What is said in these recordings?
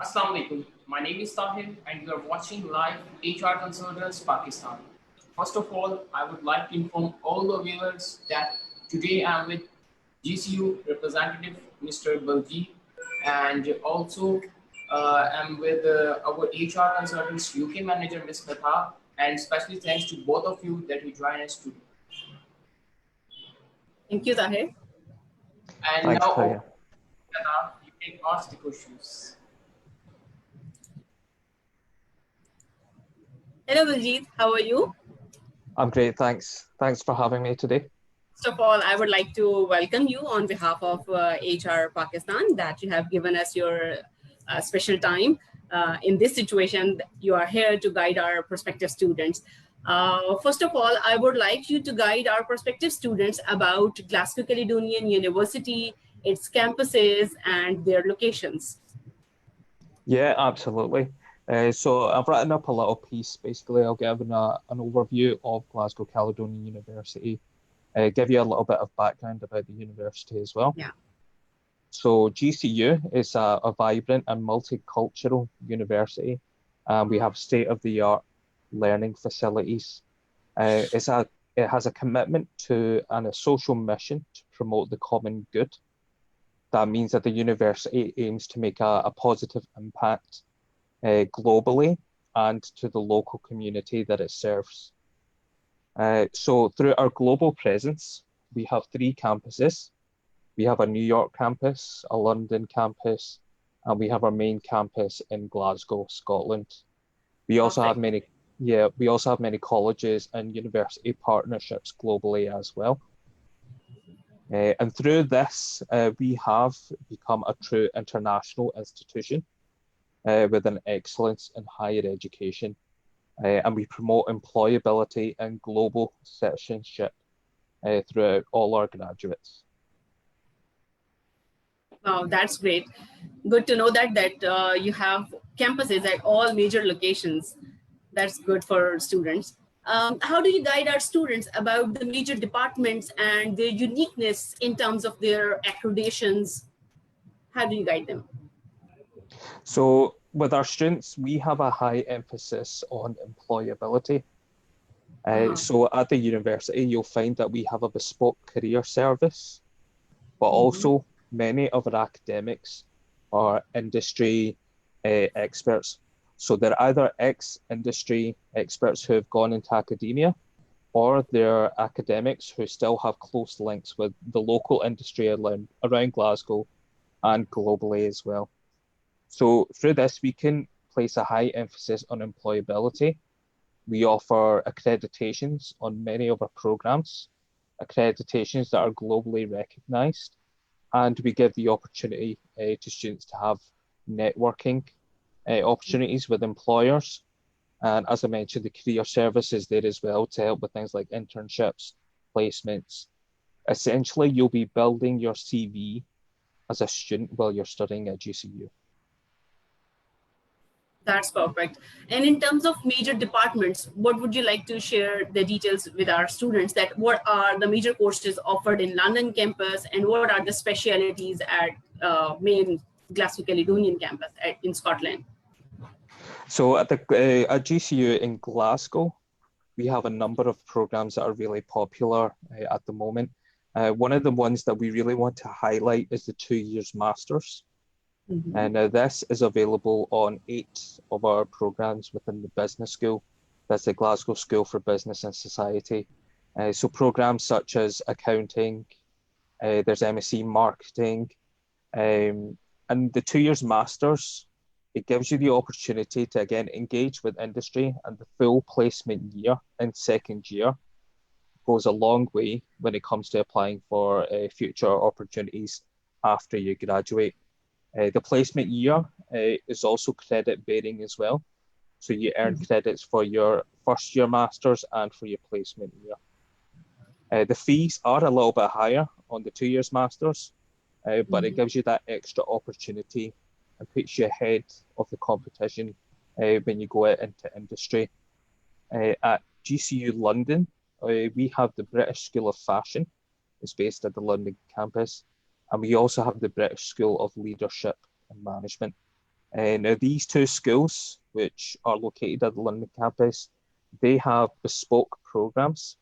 Assalamu alaikum. My name is Tahir and you are watching live HR Consultants Pakistan. First of all, I would like to inform all the viewers that today I am with GCU representative Mr. Baljeet and also I'm with our HR consultants UK manager Ms. Katha, and especially thanks to both of you that you join us today. Thank you, Tahir. And Thanks, now, Taya. Katha, you can ask the questions. Hello, Baljeet. How are you? I'm great, thanks. Thanks for having me today. First of all, I would like to welcome you on behalf of HR Pakistan that you have given us your special time. In this situation, you are here to guide our prospective students. First of all, I would like you to guide our prospective students about Glasgow Caledonian University, its campuses, and their locations. Yeah, absolutely. So I've written up a little piece. Basically, I'll give an overview of Glasgow Caledonian University, give you a little bit of background about the university as well. Yeah. So GCU is a vibrant and multicultural university. We have state-of-the-art learning facilities. It has a commitment to and a social mission to promote the common good. That means that the university aims to make a positive impact globally and to the local community that it serves. So through our global presence, we have 3 campuses. We have a New York campus, a London campus, and we have our main campus in Glasgow, Scotland. We also have many colleges and university partnerships globally as well. And through this, we have become a true international institution with an excellence in higher education. And we promote employability and global citizenship throughout all our graduates. Wow, that's great. Good to know that you have campuses at all major locations. That's good for students. How do you guide our students about the major departments and their uniqueness in terms of their accreditations? How do you guide them? So with our students, we have a high emphasis on employability. So at the university, you'll find that we have a bespoke career service, but also many of our academics are industry experts. So they're either ex-industry experts who have gone into academia, or they're academics who still have close links with the local industry around Glasgow and globally as well. So through this, we can place a high emphasis on employability. We offer accreditations on many of our programs, accreditations that are globally recognized, and we give the opportunity to students to have networking opportunities with employers. And as I mentioned, the career service is there as well to help with things like internships, placements. Essentially, you'll be building your CV as a student while you're studying at GCU. That's perfect. And in terms of major departments, what would you like to share the details with our students that what are the major courses offered in London campus and what are the specialities at main Glasgow Caledonian campus in Scotland? So at GCU in Glasgow, we have a number of programs that are really popular at the moment. One of the ones that we really want to highlight is the 2 years Masters. And this is available on 8 of our programs within the business school. That's the Glasgow School for Business and Society. So programs such as accounting, there's MSc marketing, and the 2 years Masters, it gives you the opportunity to again engage with industry, and the full placement year in second year goes a long way when it comes to applying for future opportunities after you graduate. The placement year is also credit bearing as well. So you earn credits for your first year Masters and for your placement year. The fees are a little bit higher on the 2 years Masters, but it gives you that extra opportunity and puts you ahead of the competition when you go out into industry. At GCU London, we have the British School of Fashion. It's based at the London campus. And we also have the British School of Leadership and Management. Now, these two schools, which are located at the London campus, they have bespoke programs.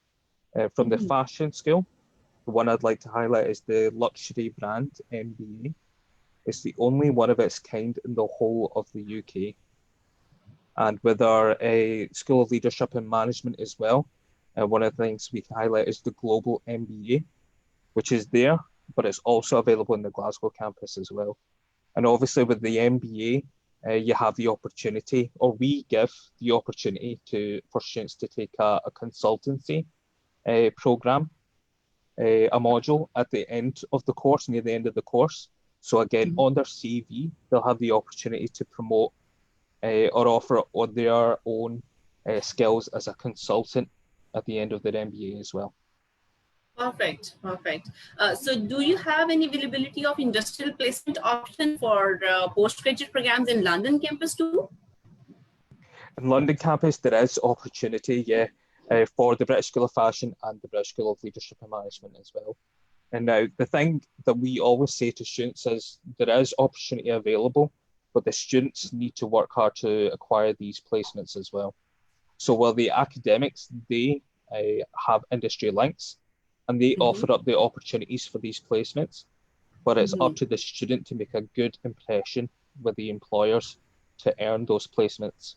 From the fashion school, the one I'd like to highlight is the luxury brand MBA. It's the only one of its kind in the whole of the UK. And with our School of Leadership and Management as well, one of the things we can highlight is the Global MBA, which is there, but it's also available in the Glasgow campus as well. And obviously with the MBA, you have the opportunity, or we give the opportunity for students to take a consultancy program, a module at the end of the course, near the end of the course. So again, on their CV, they'll have the opportunity to promote or offer on their own skills as a consultant at the end of their MBA as well. Perfect, perfect. So do you have any availability of industrial placement option for postgraduate programs in London campus too? In London campus, there is opportunity, yeah, for the British School of Fashion and the British School of Leadership and Management as well. And now the thing that we always say to students is there is opportunity available, but the students need to work hard to acquire these placements as well. So while the academics, they have industry links and they offer up the opportunities for these placements, but it's up to the student to make a good impression with the employers to earn those placements.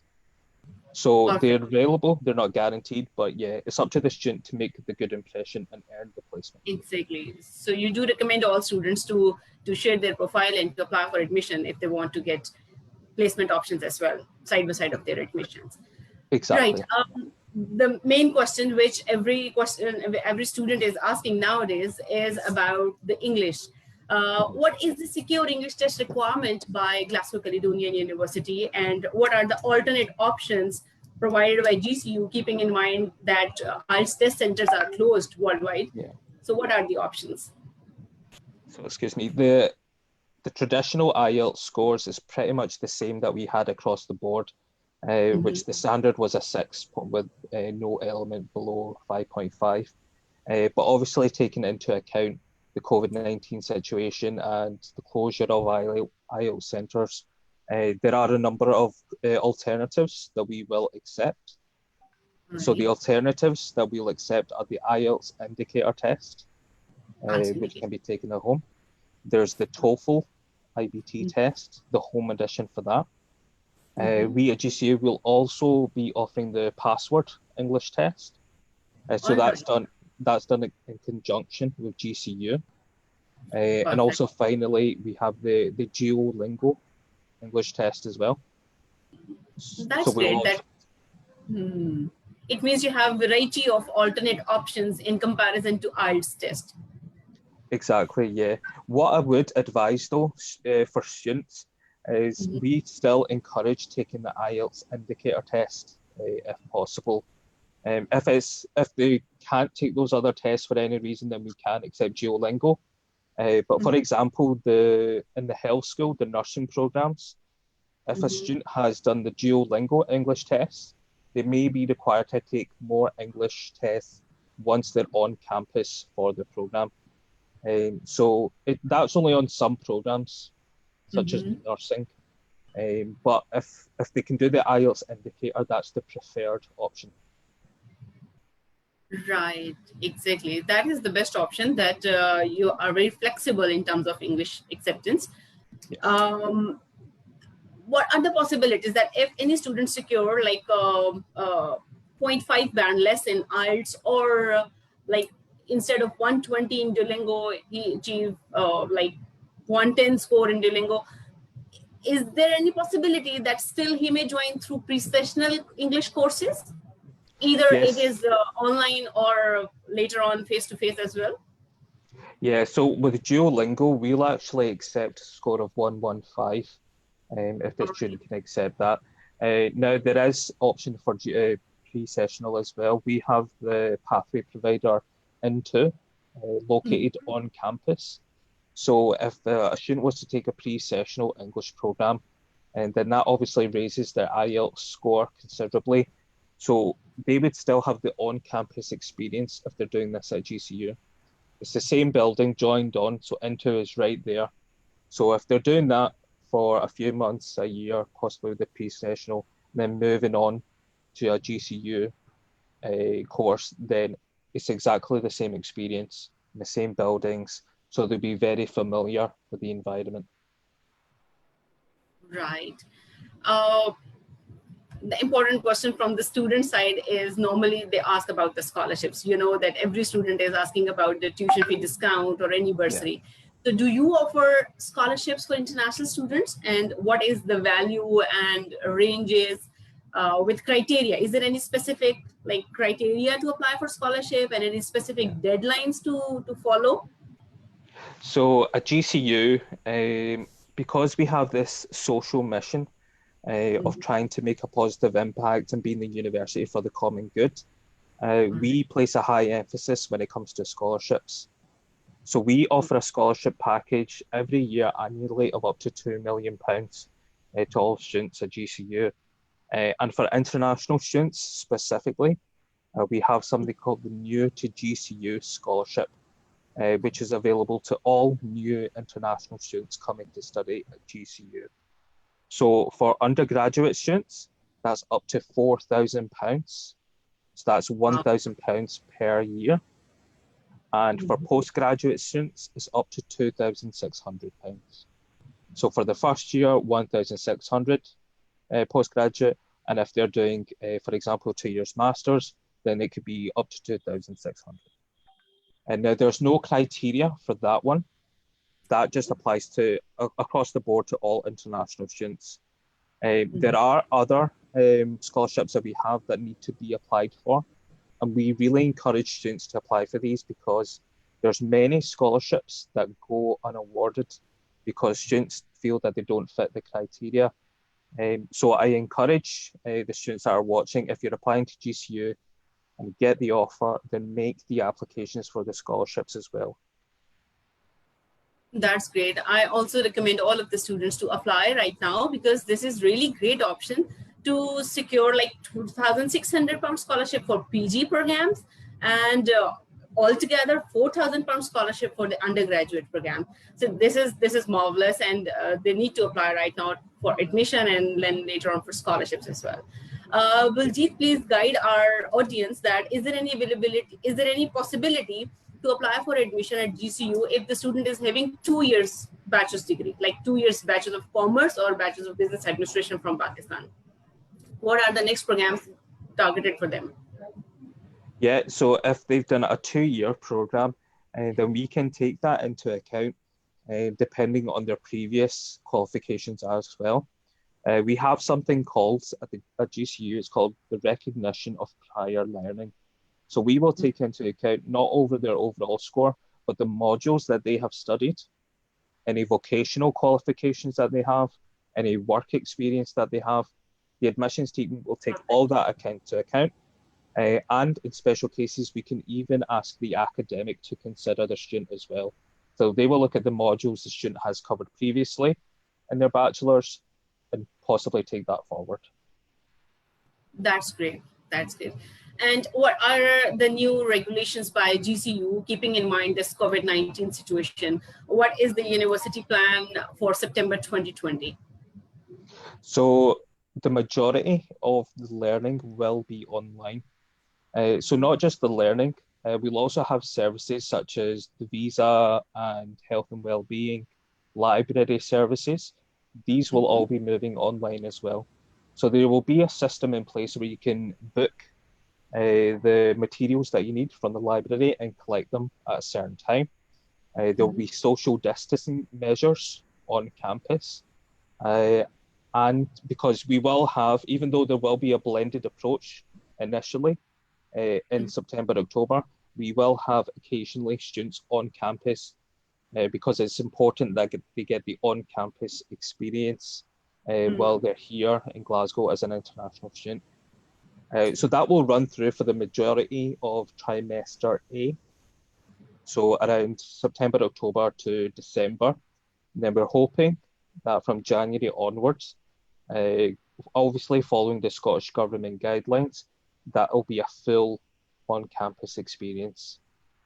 So they're available, they're not guaranteed, but yeah, it's up to the student to make the good impression and earn the placement. Exactly. So you do recommend all students to share their profile and to apply for admission if they want to get placement options as well, side by side of their admissions. Exactly. Right. The main question which every student is asking nowadays is about the English. What is the secure English test requirement by Glasgow Caledonian University, and what are the alternate options provided by GCU, keeping in mind that IELTS test centers are closed worldwide? Yeah. So what are the options? So excuse me, the traditional IELTS scores is pretty much the same that we had across the board, which the standard was a 6 with no element below 5.5. But obviously taking into account the COVID-19 situation and the closure of IELTS centres, there are a number of alternatives that we will accept. Right. So the alternatives that we'll accept are the IELTS indicator test, which can be taken at home. There's the TOEFL IBT test, the home edition for that. We at GCU will also be offering the password English test. So that's done in conjunction with GCU. And also finally, we have the Duolingo English test as well. That's great. It means you have a variety of alternate options in comparison to IELTS test. Exactly, yeah. What I would advise though for students is we still encourage taking the IELTS indicator test if possible. If they can't take those other tests for any reason, then we can accept Duolingo. But for example, in the health school, the nursing programs, if a student has done the Duolingo English test, they may be required to take more English tests once they're on campus for the program. So that's only on some programs, such as nursing. But if they can do the IELTS indicator, that's the preferred option. Right, exactly. That is the best option, that you are very flexible in terms of English acceptance. Yes. What are the possibilities that if any student secure like 0.5 band less in IELTS, or like instead of 120 in Duolingo, he achieve like 110 score in Duolingo, is there any possibility that still he may join through pre-sessional English courses? Either it is online or later on face-to-face as well? Yeah, so with Duolingo, we'll actually accept a score of 115 if the student can accept that. Now, there is option for pre-sessional as well. We have the pathway provider Into, located on campus. So if a student was to take a pre-sessional English program, and then that obviously raises their IELTS score considerably. So they would still have the on-campus experience if they're doing this at GCU. It's the same building joined on, so Into is right there. So if they're doing that for a few months, a year, possibly with the pre-sessional, and then moving on to a GCU course, then it's exactly the same experience, in the same buildings, so they'll be very familiar with the environment. Right. The important question from the student side is normally they ask about the scholarships. You know that every student is asking about the tuition fee discount or any bursary. Yeah. So do you offer scholarships for international students, and what is the value and ranges with criteria? Is there any specific like criteria to apply for scholarship and any specific deadlines to follow? So at GCU, because we have this social mission of trying to make a positive impact and being the university for the common good, we place a high emphasis when it comes to scholarships. So we offer a scholarship package every year annually of up to £2 million to all students at GCU. And for international students specifically, we have something called the New to GCU Scholarship, which is available to all new international students coming to study at GCU. So for undergraduate students, that's up to £4,000. So that's £1,000 per year. And for postgraduate students, it's up to £2,600. So for the first year, £1,600 postgraduate. And if they're doing, for example, 2 years masters, then it could be up to £2,600. And now there's no criteria for that one. That just applies to across the board to all international students. There are other scholarships that we have that need to be applied for. And we really encourage students to apply for these because there's many scholarships that go unawarded because students feel that they don't fit the criteria. So I encourage the students that are watching, if you're applying to GCU and get the offer, then make the applications for the scholarships as well. That's great. I also recommend all of the students to apply right now because this is really great option to secure like £2,600 scholarship for PG programs and altogether £4,000 scholarship for the undergraduate program. So this is marvelous, and they need to apply right now for admission and then later on for scholarships as well. Baljeet, please guide our audience that is there any availability, is there any possibility to apply for admission at GCU if the student is having 2 years bachelor's degree, like 2 years Bachelor of Commerce or Bachelor of Business Administration from Pakistan? What are the next programs targeted for them? Yeah, so if they've done a 2-year program, then we can take that into account depending on their previous qualifications as well. We have something called at GCU, it's called the recognition of prior learning. So we will take into account not over their overall score, but the modules that they have studied, any vocational qualifications that they have, any work experience that they have. The admissions team will take all that into account. And in special cases, we can even ask the academic to consider the student as well. So they will look at the modules the student has covered previously in their bachelor's and possibly take that forward. That's great. That's great. And what are the new regulations by GCU, keeping in mind this COVID-19 situation? What is the university plan for September 2020? So the majority of the learning will be online. So not just the learning, we'll also have services such as the visa and health and well-being, library services. These will all be moving online as well. So there will be a system in place where you can book the materials that you need from the library and collect them at a certain time. There will be social distancing measures on campus. And because we will have, even though there will be a blended approach initially in September, October, we will have occasionally students on campus because it's important that they get the on-campus experience while they're here in Glasgow as an international student. So that will run through for the majority of trimester A. So around September, October to December. And then we're hoping that from January onwards, obviously following the Scottish Government guidelines, that will be a full on-campus experience.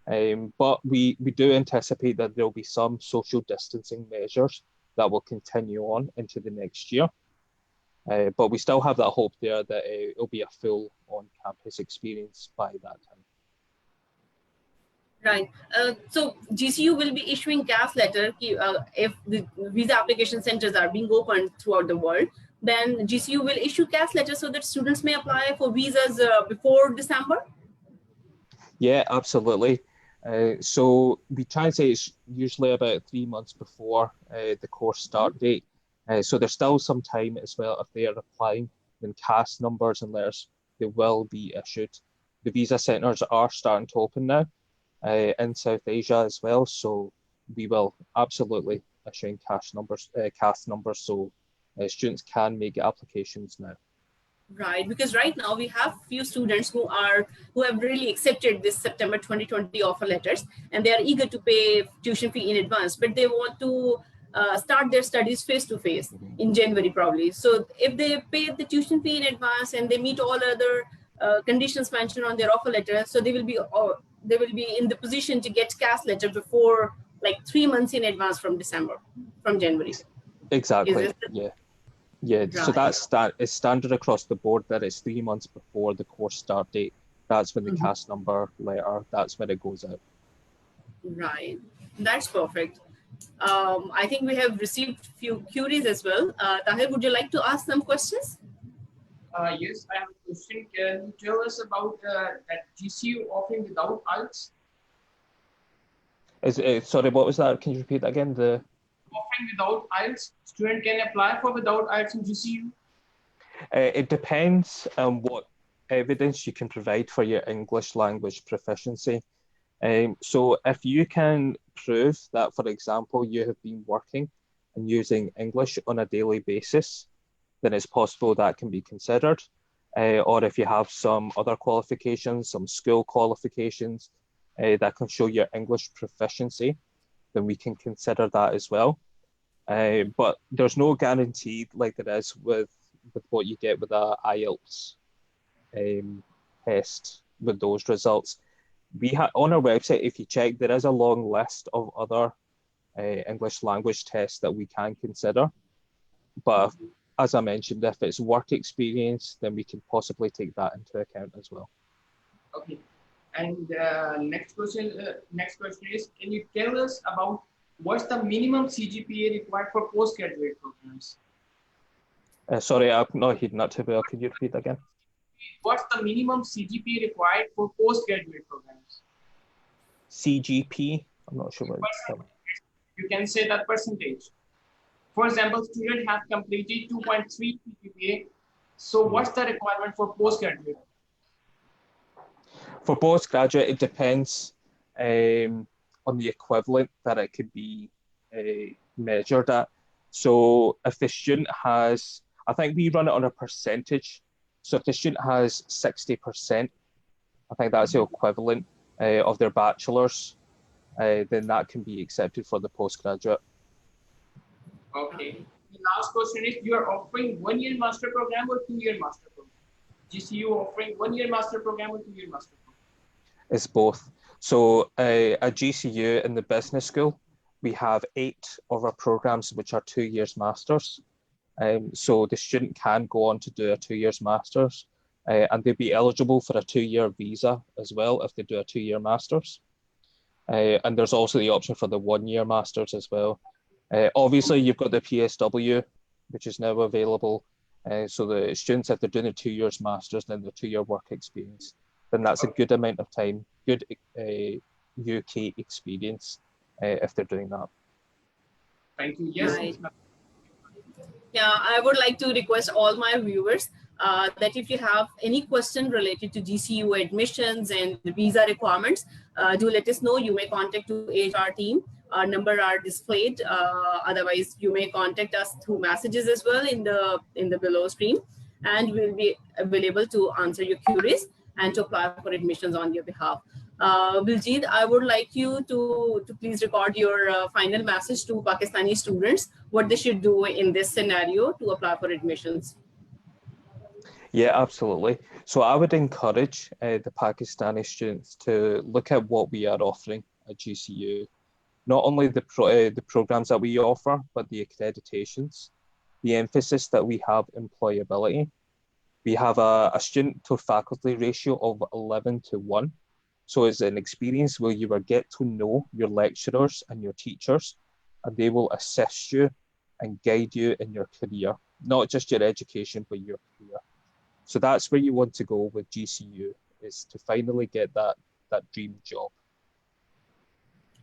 But we do anticipate that there will be some social distancing measures that will continue on into the next year. But we still have that hope there that it'll be a full on-campus experience by that time. Right. So GCU will be issuing CAS letter if the visa application centers are being opened throughout the world. Then GCU will issue CAS letter so that students may apply for visas before December. Yeah, absolutely. So we try and say it's usually about 3 months before the course start date. So there's still some time as well if they are applying. Then CAS numbers and letters, they will be issued. The visa centers are starting to open now in South Asia as well. So we will absolutely issue CAS numbers so students can make applications now. Right, because right now we have few students who have really accepted this September 2020 offer letters, and they are eager to pay tuition fee in advance, but they want to start their studies face to face in January probably. So if they pay the tuition fee in advance and they meet all other conditions mentioned on their offer letter, so they will be in the position to get CAS letter before like 3 months in advance from January. Exactly. Yeah. Yeah, Right. so it's standard across the board that it's 3 months before the course start date. That's when the CAS number letter, that's when it goes out. Right, that's perfect. I think we have received few queries as well. Tahir, would you like to ask some questions? Yes, I have a question. Can you tell us about that GCU offering without IELTS? Sorry, what was that? Can you repeat that again? The offering without IELTS, student can apply for without IELTS in GCU? It depends on what evidence you can provide for your English language proficiency. So if you can prove that, for example, you have been working and using English on a daily basis, then it's possible that can be considered. Or if you have some other qualifications, some school qualifications that can show your English proficiency, then we can consider that as well. But there's no guarantee like there is with what you get with a IELTS test with those results. We have on our website, if you check, there is a long list of other English language tests that we can consider. But as I mentioned, if it's work experience, then we can possibly take that into account as well. Okay. And next question is, can you tell us about what's the minimum CGPA required for postgraduate programs? Sorry, I'm not hearing that too well. Can you repeat that again? What's the minimum CGPA required for postgraduate programs? CGP? I'm not sure what it's called. You can say that percentage. For example, student have completed 2.3 CGPA. So what's the requirement for postgraduate? For postgraduate, it depends on the equivalent that it could be measured at. So if the student has, I think we run it on a percentage. So if the student has 60%, I think that's the equivalent of their bachelor's, then that can be accepted for the postgraduate. Okay. The last question is, you are offering 1-year master program or 2-year master program? GCU offering 1-year master program or 2-year master program? It's both. So at GCU in the business school, we have 8 of our programs which are 2 years masters. So the student can go on to do a 2 years masters, and they'll be eligible for a 2-year visa as well if they do a 2-year masters. And there's also the option for the 1-year masters as well. Obviously, you've got the PSW, which is now available. So the students, if they're doing a 2 years masters, then the 2-year work experience, then that's a good amount of time, good UK experience if they're doing that. Thank you. Yes. Right. Yeah, I would like to request all my viewers that if you have any question related to GCU admissions and visa requirements, do let us know. You may contact to HR team. Our number are displayed. Otherwise, you may contact us through messages as well in the below stream, and we'll be available to answer your queries and to apply for admissions on your behalf. Biljit, I would like you to please record your final message to Pakistani students, what they should do in this scenario to apply for admissions. Yeah, absolutely. So I would encourage the Pakistani students to look at what we are offering at GCU. not only the programs that we offer, but the accreditations, the emphasis that we have employability. We have a student to faculty ratio of 11 to 1. So it's an experience where you will get to know your lecturers and your teachers, and they will assist you and guide you in your career, not just your education, but your career. So that's where you want to go with GCU, is to finally get that dream job.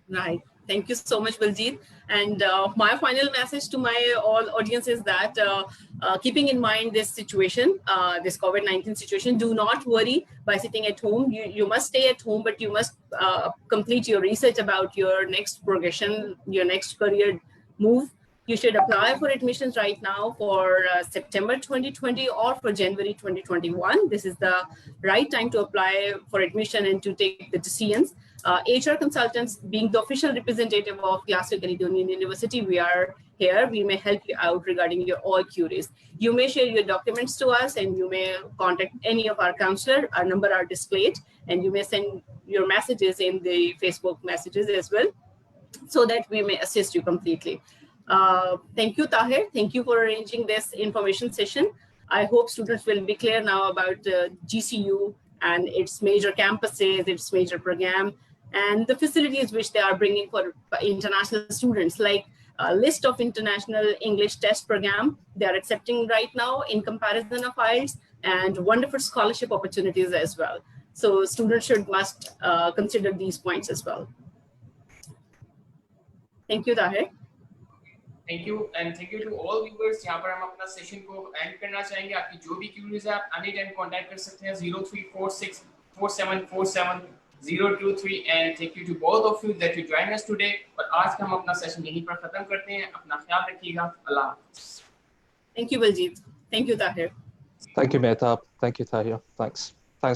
Right. Thank you so much, Baljeet. And my final message to my all audience is that keeping in mind this situation, this COVID-19 situation, do not worry by sitting at home. You must stay at home, but you must complete your research about your next progression, your next career move. You should apply for admissions right now for September 2020 or for January 2021. This is the right time to apply for admission and to take the decisions. HR consultants, being the official representative of Glasgow Caledonian University, we are here. We may help you out regarding your all queries. You may share your documents to us, and you may contact any of our counselor. Our number are displayed, and you may send your messages in the Facebook messages as well, so that we may assist you completely. Thank you, Tahir. Thank you for arranging this information session. I hope students will be clear now about GCU and its major campuses, its major program, and the facilities which they are bringing for international students, like a list of international English test program they are accepting right now in comparison of IELTS, and wonderful scholarship opportunities as well. So students must consider these points as well. Thank you, Tahir. Thank you and thank you to all viewers. यहाँ पर हम अपना session को and करना चाहेंगे। आपकी जो भी क्यूरीज है आप एनी टाइम कांटेक्ट कर सकते हैं 034647474023 and thank you to both of you that you join us today. और आज का हम अपना सेशन यहीं पर खत्म करते हैं। अपना ख्याल रखिएगा। अल्लाह हाफ़िज़। Thank you, Baljeet. Thank you, Tahir. Thank you, Mehtab. Thank you, Tahir. Thanks.